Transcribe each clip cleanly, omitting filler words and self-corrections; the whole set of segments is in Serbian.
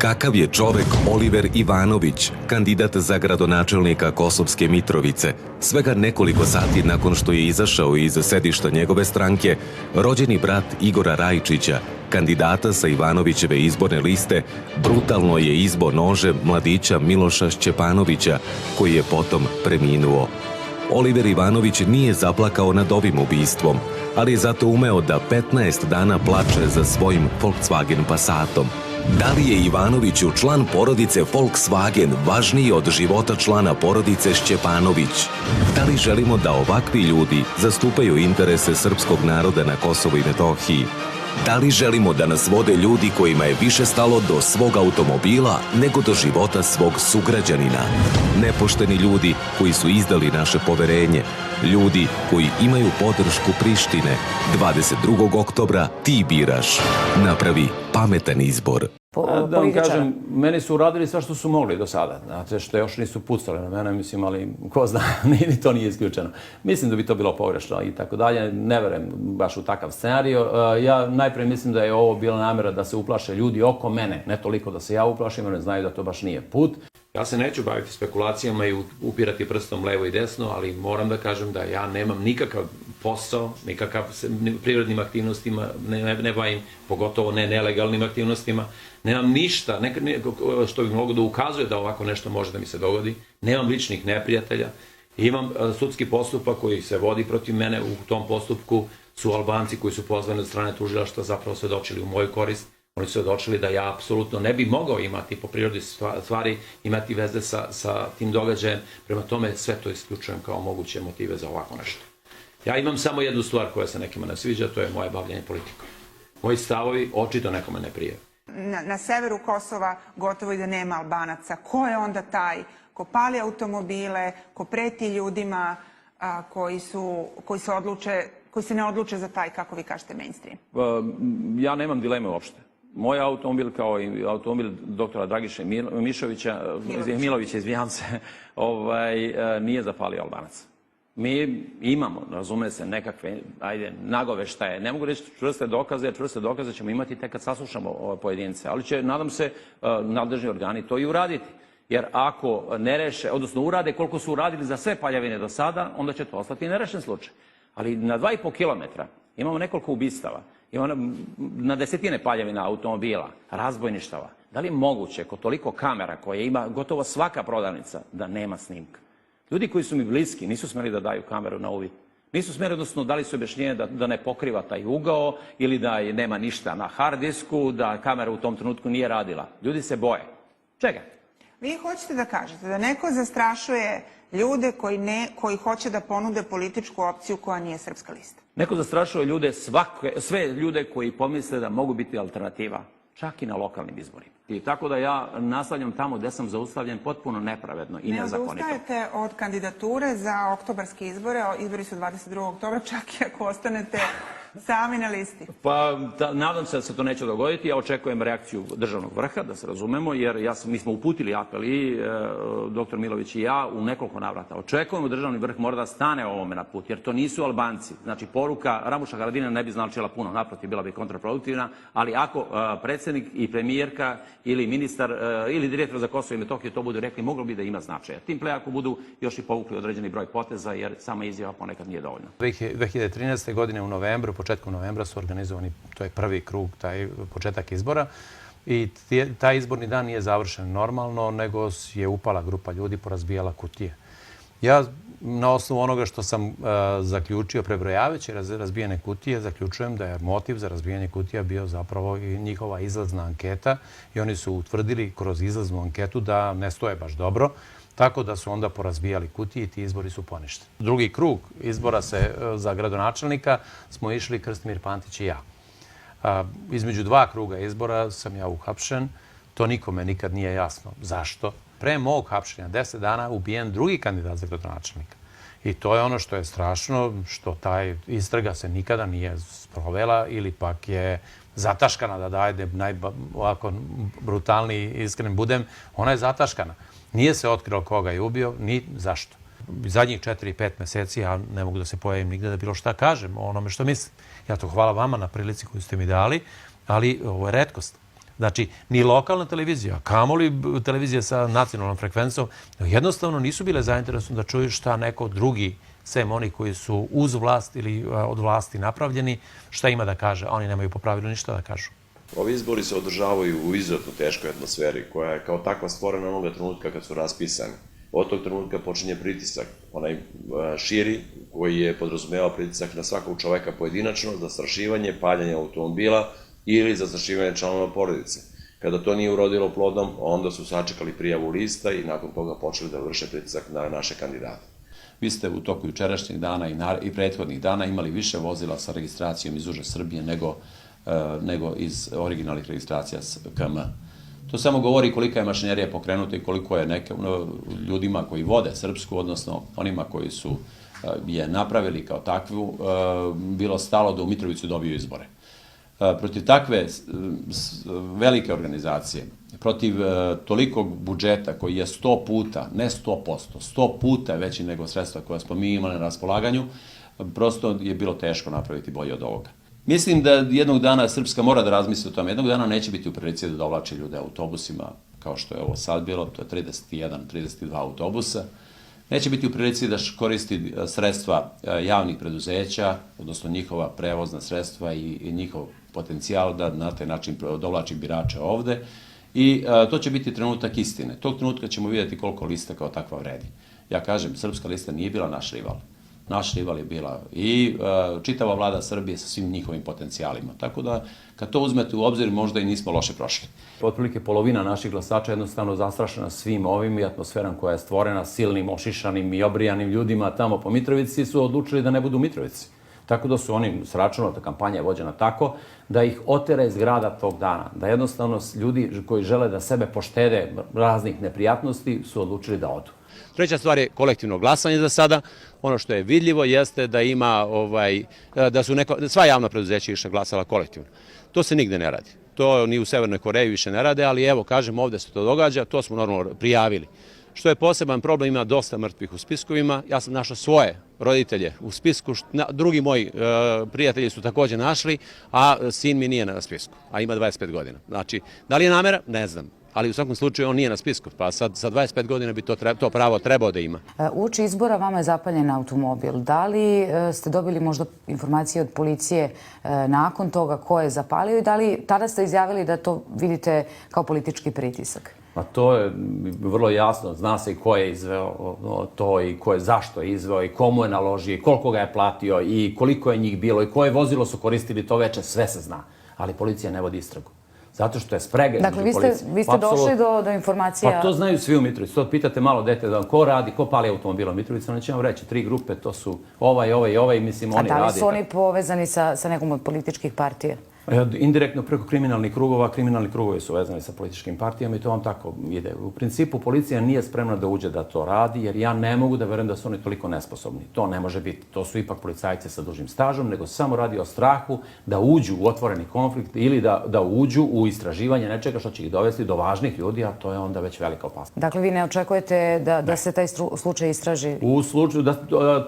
Kakav je čovek Oliver Ivanović, kandidat za gradonačelnika Kosovske Mitrovice? Svega nekoliko sati nakon što je izašao iz sedišta njegove stranke, rođeni brat Igora Rajčića, kandidata sa Ivanovićeve izborne liste, brutalno je izbo nožem mladića Miloša Šćepanovića, koji je potom preminuo. Oliver Ivanović nije zaplakao nad ovim ubistvom, ali je zato umeo da 15 dana plače za svojim Volkswagen Passatom. Da li je Ivanoviću član porodice Volkswagen važniji od života člana porodice Šćepanović? Da li želimo da ovakvi ljudi zastupaju interese srpskog naroda na Kosovu i Metohiji? Da li želimo da nas vode ljudi kojima je više stalo do svog automobila nego do života svog sugrađanina? Nepošteni ljudi koji su izdali naše poverenje, ljudi koji imaju podršku Prištine. 22. oktobra ti biraš. Napravi pametan izbor. Da vam kažem, meni su uradili sve što su mogli do sada. Znate, što još nisu pucali na mene, mislim, ali ko zna, ni to nije isključeno. Mislim da bi to bilo pogrešno i tako dalje. Ne verujem baš u takav scenario. Ja najprije mislim da je ovo bila namjera da se uplaše ljudi oko mene. Ne toliko da se ja uplašim, jer ne znaju da to baš nije put. Ja se neću baviti spekulacijama i upirati prstom levo i desno, ali moram da kažem da ja nemam nikakav posao, nikakav privrednim aktivnostima ne bavim, pogotovo ne nelegalnim aktivnostima. Nemam ništa što bi moglo da ukazuje da ovako nešto može da mi se dogodi. Nemam ličnih neprijatelja. Imam sudski postupak koji se vodi protiv mene. U tom postupku su Albanci koji su pozvani od strane tužilaštva zapravo svedočili u moju korist. Oni su svedočili da ja apsolutno ne bi mogao imati po prirodi stvari, imati veze sa tim događajem. Prema tome sve to isključujem kao moguće motive za ovako nešto. Ja imam samo jednu stvar koja se nekima ne sviđa, to je moje bavljanje politikom. Moji stavovi očito nekome ne prije. Na severu Kosova gotovo i da nema Albanaca. Ko je onda taj ko pali automobile, ko preti ljudima koji se ne odluče za taj, kako vi kažete, mainstream? Ja nemam dileme uopšte. Moj automobil, kao i automobil doktora Dragiše Milovića, izvijam se, nije zapalio Albanac. Mi imamo, razume se, nekakve, nagoveštaje. Ne mogu reći čvrste dokaze, jer čvrste dokaze ćemo imati tek kad saslušamo pojedince. Ali će, nadam se, nadležni organi to i uraditi. Jer ako ne reše, odnosno urade koliko su uradili za sve paljevine do sada, onda će to ostati nerešen slučaj. Ali na 2,5 kilometra imamo nekoliko ubistava. Imamo na desetine paljevina automobila, razbojništava. Da li je moguće, kod toliko kamera koje ima gotovo svaka prodavnica, da nema snimka? Ljudi koji su mi bliski nisu smeli da daju kameru na uvid. Nisu smeli, odnosno dali su objašnjenje da ne pokriva taj ugao ili da nema ništa na hard disku, da kamera u tom trenutku nije radila. Ljudi se boje. Čega? Vi hoćete da kažete da neko zastrašuje ljude koji hoće da ponude političku opciju koja nije Srpska lista? Neko zastrašuje ljude, sve ljude koji pomisle da mogu biti alternativa, čak i na lokalnim izborima. I tako da ja nastavljam tamo gde sam zaustavljen potpuno nepravedno i nezakonito. Ne odustajete od kandidature za oktobarske izbore, izbori su 22. oktobra, čak i ako ostanete sami na listi? Pa, nadam se da se to neće dogoditi. Ja očekujem reakciju državnog vrha, da se razumemo, jer mi smo uputili apel i dr. Milović i ja u nekoliko navrata. Očekujemo državni vrh mora da stane ovome na put, jer to nisu Albanci. Znači, poruka Ramuša Haradina ne bi značila puno, naprotiv, bila bi kontraproduktivna, ali ako predsjednik i premijerka ili ministar ili direktor za Kosovo i Metohiju to budu rekli, moglo bi da ima značaja. Tim pre ako budu još i povukli određeni broj poteza, jer sama izjava ponekad nije dovoljna. 2013. godine u novembru, početkom novembra su organizovani, to je prvi krug, taj početak izbora i taj izborni dan nije završen normalno, nego je upala grupa ljudi, porazbijala kutije. Ja na osnovu onoga što sam zaključio prebrojavajući razbijene kutije, zaključujem da je motiv za razbijanje kutija bio zapravo i njihova izlazna anketa i oni su utvrdili kroz izlaznu anketu da ne stoje baš dobro, tako da su onda porazbijali kutije i ti izbori su poništeni. Drugi krug izbora za gradonačelnika smo išli Krstimir Pantić i ja. Između dva kruga izbora sam ja uhapšen. To nikome nikad nije jasno. Zašto? Pre mog hapšenja 10 dana ubijen drugi kandidat za gradonačelnika. I to je ono što je strašno, što taj istraga se nikada nije sprovela ili pak je zataškana, da dajde ovako brutalni iskren budem, ona je zataškana. Nije se otkrilo koga je ubio, ni zašto. Zadnjih 4-5 meseci ja ne mogu da se pojavim nigde da bilo šta kažem o onome što mislim. Ja to hvala vama na prilici koju ste mi dali, ali ovo je retkost. Znači, ni lokalna televizija, kamoli televizija sa nacionalnom frekvencom, jednostavno nisu bile zainteresovane da čuju šta neko drugi, sem oni koji su uz vlast ili od vlasti napravljeni, šta ima da kaže, a oni nemaju po pravilu ništa da kažu. Ovi izbori se održavaju u izuzetno teškoj atmosferi, koja je kao takva stvorena onoga trenutka kad su raspisani. Od tog trenutka počinje pritisak, onaj širi, koji je podrazumevao pritisak na svakog čoveka pojedinačno, zastrašivanje, paljanje automobila ili zastrašivanje članova porodice. Kada to nije urodilo plodom, onda su sačekali prijavu lista i nakon toga počeli da vrše pritisak na naše kandidate. Vi ste u toku jučerašnjeg dana i prethodnih dana imali više vozila sa registracijom iz uže Srbije nego iz originalnih registracija KM. To samo govori kolika je mašinerija pokrenuta i koliko je ljudima koji vode srpsku, odnosno onima koji su je napravili kao takvu, bilo stalo da u Mitrovicu dobiju izbore. Protiv takve velike organizacije, protiv tolikog budžeta koji je 100 puta, ne 100%, 100 puta veći nego sredstva koja smo mi imali na raspolaganju, prosto je bilo teško napraviti bolje od ovoga. Mislim da jednog dana Srpska mora da razmisli o tome. Jednog dana neće biti u prilici da dovlači ljude autobusima, kao što je ovo sad bilo, to je 31, 32 autobusa. Neće biti u prilici da koristi sredstva javnih preduzeća, odnosno njihova prevozna sredstva i njihov potencijal da na taj način dovlači birače ovde. I to će biti trenutak istine. Tog trenutka ćemo vidjeti koliko lista kao takva vredi. Ja kažem, Srpska lista nije bila naš rival. Naš rival je bila i čitava vlada Srbije sa svim njihovim potencijalima. Tako da, kad to uzmete u obzir, možda i nismo loše prošli. Otprilike polovina naših glasača je jednostavno zastrašena svim ovim i atmosferom koja je stvorena silnim, ošišanim i obrijanim ljudima tamo po Mitrovici su odlučili da ne budu u Mitrovici. Tako da su oni sračunali, ta kampanja je vođena tako, da ih otera iz grada tog dana. Da jednostavno ljudi koji žele da sebe poštede raznih neprijatnosti su odlučili da odu. Treća stvar je kolektivno glasanje za sada. Ono što je vidljivo jeste da da su sva javna preduzeća išla glasala kolektivno. To se nigde ne radi. To ni u Severnoj Koreji više ne rade, ali evo, kažem, ovde se to događa, to smo normalno prijavili. Što je poseban problem, ima dosta mrtvih u spiskovima. Ja sam našao svoje roditelje u spisku, drugi moji prijatelji su također našli, a sin mi nije na spisku, a ima 25 godina. Znači, da li je namera? Ne znam. Ali u svakom slučaju on nije na spisku, pa sad sa 25 godina bi to pravo trebao da ima. Uoči izbora vama je zapaljen automobil. Da li ste dobili možda informacije od policije nakon toga ko je zapalio i da li tada ste izjavili da to vidite kao politički pritisak? Pa to je vrlo jasno. Zna se i ko je izveo to i ko je zašto je izveo i komu je naložio i koliko ga je platio i koliko je njih bilo i koje vozilo su koristili to veče, sve se zna. Ali policija ne vodi istragu. Zato što je sprega između policije. Dakle, vi ste došli do informacija... Pa to znaju svi u Mitrovici. To pitate malo dete da ko radi, ko pali automobil u Mitrovici, oni će vam reći 3 grupe, to su ovaj, mislim, oni radi. A da li su oni povezani sa nekom od političkih partija? Indirektno preko kriminalnih krugova, kriminalni krugovi su vezani sa političkim partijama i to vam tako ide. U principu policija nije spremna da uđe da to radi, jer ja ne mogu da verujem da su oni toliko nesposobni. To ne može biti. To su ipak policajci sa dužim stažom, nego samo radi o strahu da uđu u otvoreni konflikt ili da uđu u istraživanje nečega što će ih dovesti do važnih ljudi, a to je onda već velika opasnost. Dakle, vi ne očekujete da se taj slučaj istraži? U slučaju,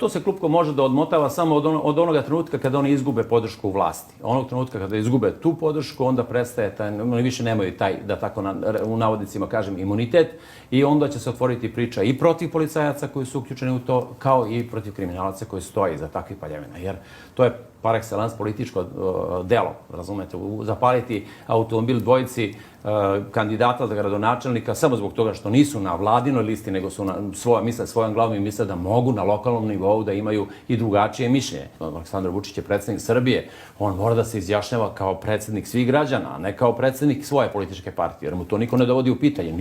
to se klupko može da odmotava samo od onoga trenutka kada oni izgube podršku u vlasti. Onog trenutka kada izgube tu podršku, onda prestaje, oni više nemaju taj, da tako u navodnicima kažem, imunitet i onda će se otvoriti priča i protiv policajaca koji su uključeni u to, kao i protiv kriminalaca koji stoji iza takvih paljevina. Jer to je par excellence političko delo, razumete, zapaliti automobil dvojici kandidata za gradonačelnika samo zbog toga što nisu na vladinoj listi, nego su misle svojom glavom i misle da mogu na lokalnom nivou da imaju i drugačije mišljenje. Aleksandar Vučić je predsjednik Srbije, on mora da se izjašnjava kao predsjednik svih građana, a ne kao predsjednik svoje političke partije, jer mu to niko ne dovodi u pitanje,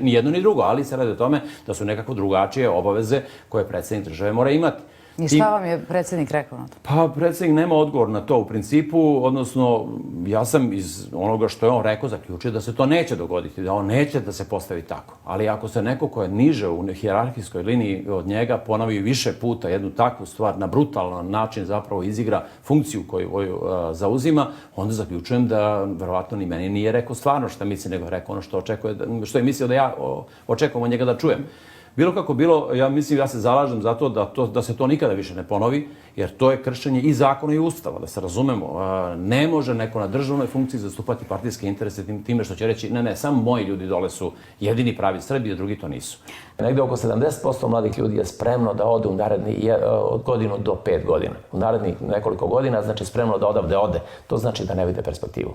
ni jedno ni drugo, ali se radi o tome da su nekako drugačije obaveze koje predsjednik države mora imati. I šta vam je predsjednik rekao na to? Pa predsjednik nema odgovor na to u principu, odnosno ja sam iz onoga što je on rekao zaključio da se to neće dogoditi, da on neće da se postavi tako. Ali ako se neko ko je niže u hijerarhijskoj liniji od njega ponovi više puta jednu takvu stvar na brutalan način zapravo izigra funkciju koju zauzima, onda zaključujem da verovatno ni meni nije rekao stvarno šta misli, nego rekao ono što je mislio da ja očekujem od njega da čujem. Bilo kako bilo, ja se zalažem za to da se to nikada više ne ponovi, jer to je kršenje i zakona i ustava, da se razumemo. Ne može neko na državnoj funkciji zastupati partijske interese time što će reći ne, samo moji ljudi dole su jedini pravi Srbi, a drugi to nisu. Negde oko 70% mladih ljudi je spremno da ode od godinu do 5 godina. U narednih nekoliko godina znači spremno da odavde ode. To znači da ne vide perspektivu.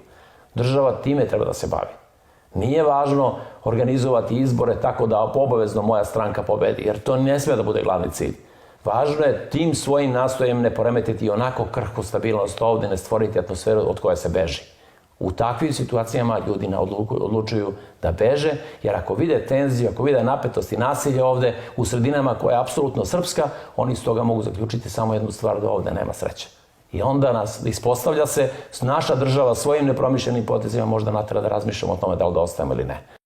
Država time treba da se bavi. Nije važno organizovati izbore tako da obavezno moja stranka pobedi, jer to ne sme da bude glavni cilj. Važno je tim svojim nastojem ne poremetiti onako krhku stabilnost ovde, ne stvoriti atmosferu od koje se beži. U takvim situacijama ljudi odlučuju da beže, jer ako vide tenziju, ako vide napetost i nasilje ovde u sredinama koja je apsolutno srpska, oni iz toga mogu zaključiti samo jednu stvar, da ovde nema sreće. I onda nas ispostavlja se, naša država svojim nepromišljenim potezima možda natera da razmišljamo o tome da li da ostajemo ili ne.